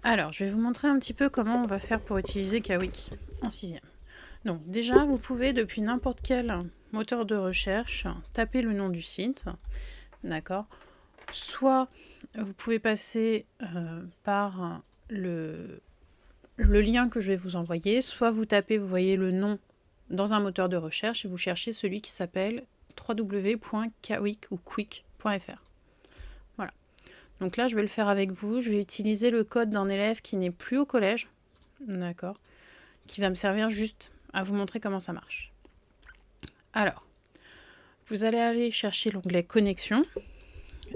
Alors, je vais vous montrer un petit peu comment on va faire pour utiliser Kahoot en 6e. Donc déjà, vous pouvez depuis n'importe quel moteur de recherche taper le nom du site, d'accord. Soit vous pouvez passer par le lien que je vais vous envoyer, soit vous tapez, vous voyez le nom dans un moteur de recherche et vous cherchez celui qui s'appelle www.kahoot.fr. Voilà. Donc là, je vais le faire avec vous. Je vais utiliser le code d'un élève qui n'est plus au collège, d'accord, qui va me servir juste à vous montrer comment ça marche. Alors, vous allez aller chercher l'onglet Connexion.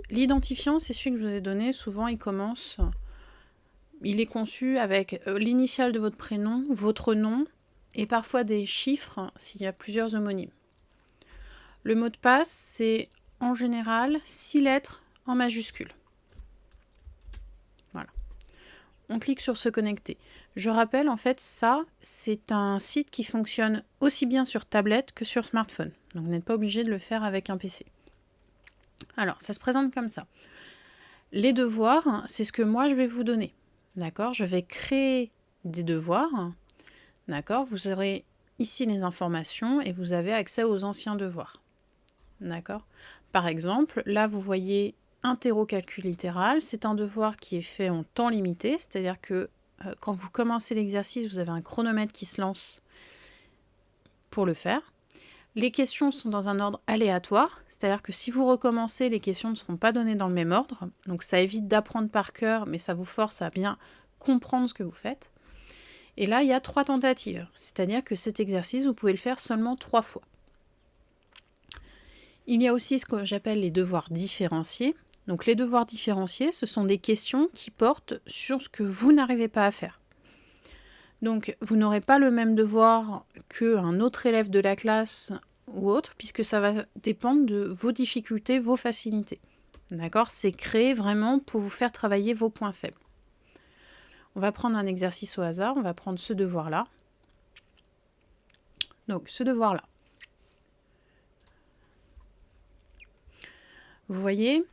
L'identifiant, c'est celui que je vous ai donné. Souvent, il est conçu avec l'initiale de votre prénom, votre nom, et parfois des chiffres s'il y a plusieurs homonymes. Le mot de passe, c'est en général 6 lettres en majuscules. Voilà. On clique sur se connecter. Je rappelle, en fait, ça, c'est un site qui fonctionne aussi bien sur tablette que sur smartphone. Donc, vous n'êtes pas obligé de le faire avec un PC. Alors, ça se présente comme ça. Les devoirs, c'est ce que moi, je vais vous donner. D'accord ? Je vais créer des devoirs. D'accord ? Vous aurez ici les informations et vous avez accès aux anciens devoirs. D'accord ? Par exemple, là, vous voyez interro calcul littéral. C'est un devoir qui est fait en temps limité, c'est-à-dire que quand vous commencez l'exercice, vous avez un chronomètre qui se lance pour le faire. Les questions sont dans un ordre aléatoire, c'est-à-dire que si vous recommencez, les questions ne seront pas données dans le même ordre. Donc ça évite d'apprendre par cœur, mais ça vous force à bien comprendre ce que vous faites. Et là, il y a 3 tentatives, c'est-à-dire que cet exercice, vous pouvez le faire seulement 3 fois. Il y a aussi ce que j'appelle les devoirs différenciés. Donc les devoirs différenciés, ce sont des questions qui portent sur ce que vous n'arrivez pas à faire. Donc vous n'aurez pas le même devoir qu'un autre élève de la classe ou autre, puisque ça va dépendre de vos difficultés, vos facilités. D'accord ? C'est créé vraiment pour vous faire travailler vos points faibles. On va prendre un exercice au hasard, on va prendre ce devoir-là. Donc ce devoir-là. Vous voyez,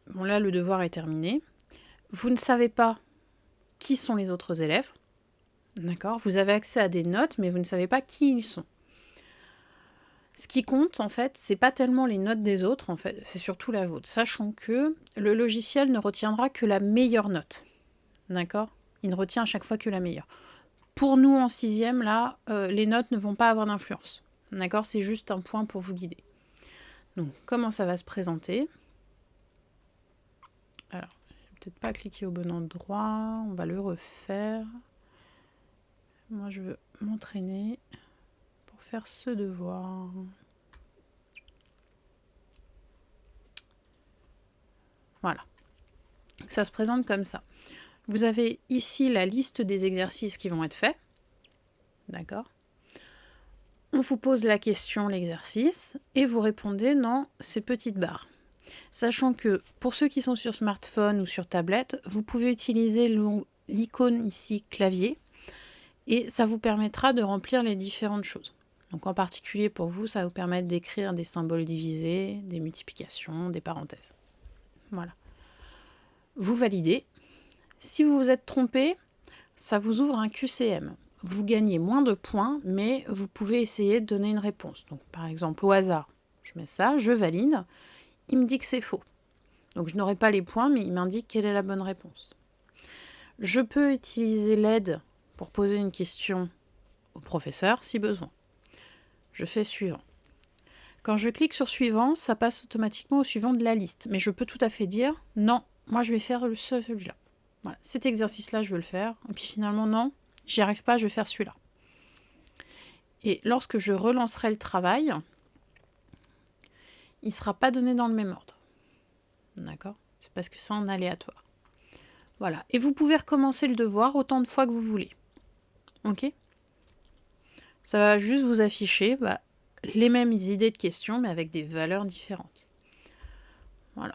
bon là le devoir est terminé. Vous ne savez pas qui sont les autres élèves. D'accord ? Vous avez accès à des notes, mais vous ne savez pas qui ils sont. Ce qui compte, en fait, c'est pas tellement les notes des autres, en fait, c'est surtout la vôtre. Sachant que le logiciel ne retiendra que la meilleure note. D'accord ? Il ne retient à chaque fois que la meilleure. Pour nous, en 6e, là, les notes ne vont pas avoir d'influence. D'accord ? C'est juste un point pour vous guider. Donc, comment ça va se présenter ? Alors, je vais peut-être pas cliquer au bon endroit. On va le refaire. Moi, je veux m'entraîner pour faire ce devoir. Voilà. Ça se présente comme ça. Vous avez ici la liste des exercices qui vont être faits. D'accord ? On vous pose la question, l'exercice, et vous répondez dans ces petites barres. Sachant que pour ceux qui sont sur smartphone ou sur tablette, vous pouvez utiliser l'icône ici clavier et ça vous permettra de remplir les différentes choses. Donc en particulier pour vous, ça va vous permettre d'écrire des symboles divisés, des multiplications, des parenthèses. Voilà. Vous validez. Si vous vous êtes trompé, ça vous ouvre un QCM. Vous gagnez moins de points, mais vous pouvez essayer de donner une réponse. Donc par exemple au hasard, je mets ça, je valide. Il me dit que c'est faux. Donc je n'aurai pas les points, mais il m'indique quelle est la bonne réponse. Je peux utiliser l'aide pour poser une question au professeur si besoin. Je fais suivant. Quand je clique sur suivant, ça passe automatiquement au suivant de la liste. Mais je peux tout à fait dire non, moi je vais faire celui-là. Voilà, cet exercice-là, je veux le faire. Et puis finalement, non, j'y arrive pas, je vais faire celui-là. Et lorsque je relancerai le travail, il ne sera pas donné dans le même ordre. D'accord ? C'est parce que c'est en aléatoire. Voilà. Et vous pouvez recommencer le devoir autant de fois que vous voulez. Ok ? Ça va juste vous afficher les mêmes idées de questions, mais avec des valeurs différentes. Voilà.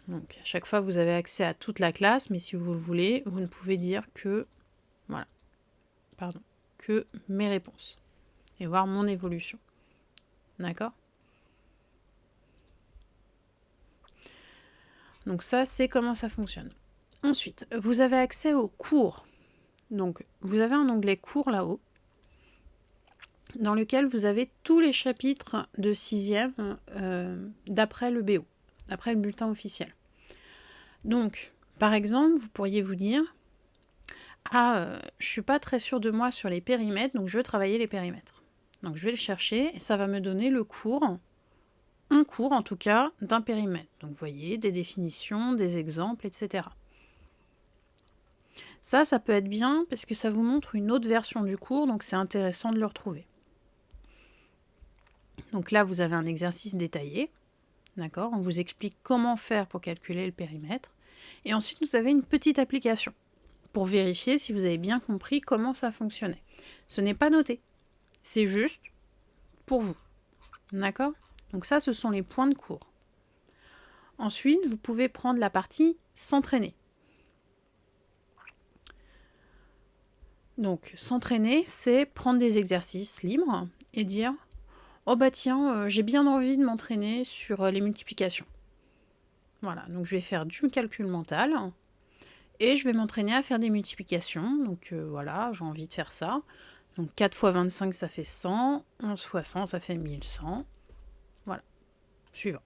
Donc, à chaque fois, vous avez accès à toute la classe, mais si vous le voulez, vous ne pouvez dire que, que mes réponses. Et voir mon évolution. D'accord ? Donc ça, c'est comment ça fonctionne. Ensuite, vous avez accès aux cours. Donc, vous avez un onglet cours là-haut, dans lequel vous avez tous les chapitres de 6e d'après le BO, d'après le bulletin officiel. Donc, par exemple, vous pourriez vous dire « Ah, je suis pas très sûre de moi sur les périmètres, donc je veux travailler les périmètres. » Donc, je vais le chercher et ça va me donner le cours, un cours en tout cas, d'un périmètre. Donc, vous voyez, des définitions, des exemples, etc. Ça peut être bien parce que ça vous montre une autre version du cours, donc c'est intéressant de le retrouver. Donc là, vous avez un exercice détaillé, d'accord? On vous explique comment faire pour calculer le périmètre. Et ensuite, vous avez une petite application pour vérifier si vous avez bien compris comment ça fonctionnait. Ce n'est pas noté, c'est juste pour vous, d'accord? Donc ça, ce sont les points de cours. Ensuite, vous pouvez prendre la partie « S'entraîner ». Donc, s'entraîner, c'est prendre des exercices libres et dire « Oh bah tiens, j'ai bien envie de m'entraîner sur les multiplications. » Voilà, donc je vais faire du calcul mental et je vais m'entraîner à faire des multiplications. Donc voilà, j'ai envie de faire ça. Donc 4 fois 25, ça fait 100. 11 fois 100, ça fait 1100. Voilà, suivant.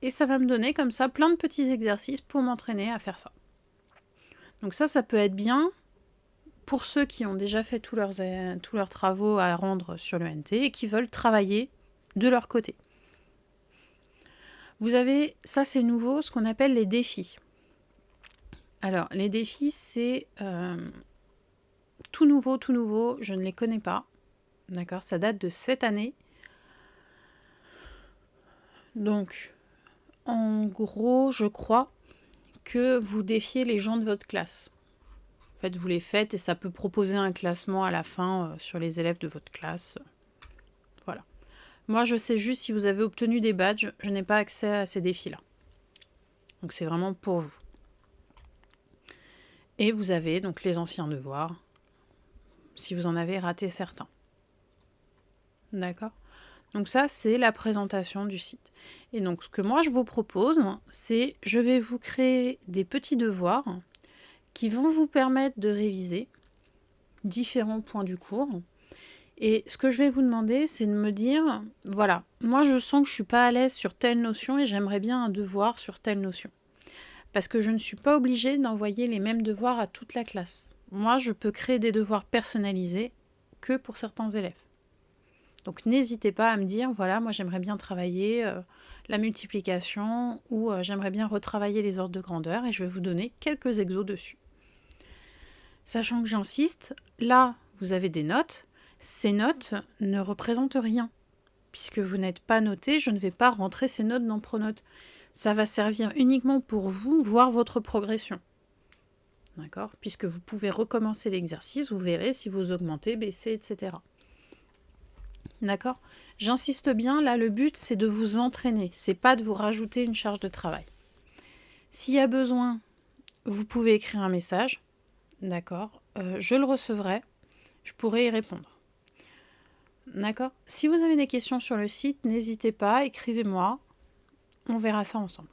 Et ça va me donner comme ça plein de petits exercices pour m'entraîner à faire ça. Donc ça peut être bien pour ceux qui ont déjà fait tous leurs travaux à rendre sur le NT et qui veulent travailler de leur côté. Vous avez, ça c'est nouveau, ce qu'on appelle les défis. Alors, les défis, c'est tout nouveau, je ne les connais pas. D'accord, ça date de cette année. Donc, en gros, je crois que vous défiez les gens de votre classe. En fait, vous les faites et ça peut proposer un classement à la fin sur les élèves de votre classe. Voilà. Moi, je sais juste si vous avez obtenu des badges, je n'ai pas accès à ces défis-là. Donc, c'est vraiment pour vous. Et vous avez donc les anciens devoirs, si vous en avez raté certains. D'accord ? Donc ça, c'est la présentation du site. Et donc, ce que moi, je vous propose, c'est je vais vous créer des petits devoirs qui vont vous permettre de réviser différents points du cours. Et ce que je vais vous demander, c'est de me dire, voilà, moi, je sens que je ne suis pas à l'aise sur telle notion et j'aimerais bien un devoir sur telle notion. Parce que je ne suis pas obligée d'envoyer les mêmes devoirs à toute la classe. Moi, je peux créer des devoirs personnalisés que pour certains élèves. Donc n'hésitez pas à me dire, voilà, moi j'aimerais bien travailler la multiplication ou j'aimerais bien retravailler les ordres de grandeur et je vais vous donner quelques exos dessus. Sachant que j'insiste, là, vous avez des notes. Ces notes ne représentent rien. Puisque vous n'êtes pas noté, je ne vais pas rentrer ces notes dans Pronote. Ça va servir uniquement pour vous, voir votre progression. D'accord ? Puisque vous pouvez recommencer l'exercice, vous verrez si vous augmentez, baissez, etc. D'accord ? J'insiste bien, là, le but, c'est de vous entraîner. C'est pas de vous rajouter une charge de travail. S'il y a besoin, vous pouvez écrire un message. D'accord ? Je le recevrai. Je pourrai y répondre. D'accord ? Si vous avez des questions sur le site, n'hésitez pas, écrivez-moi. On verra ça ensemble.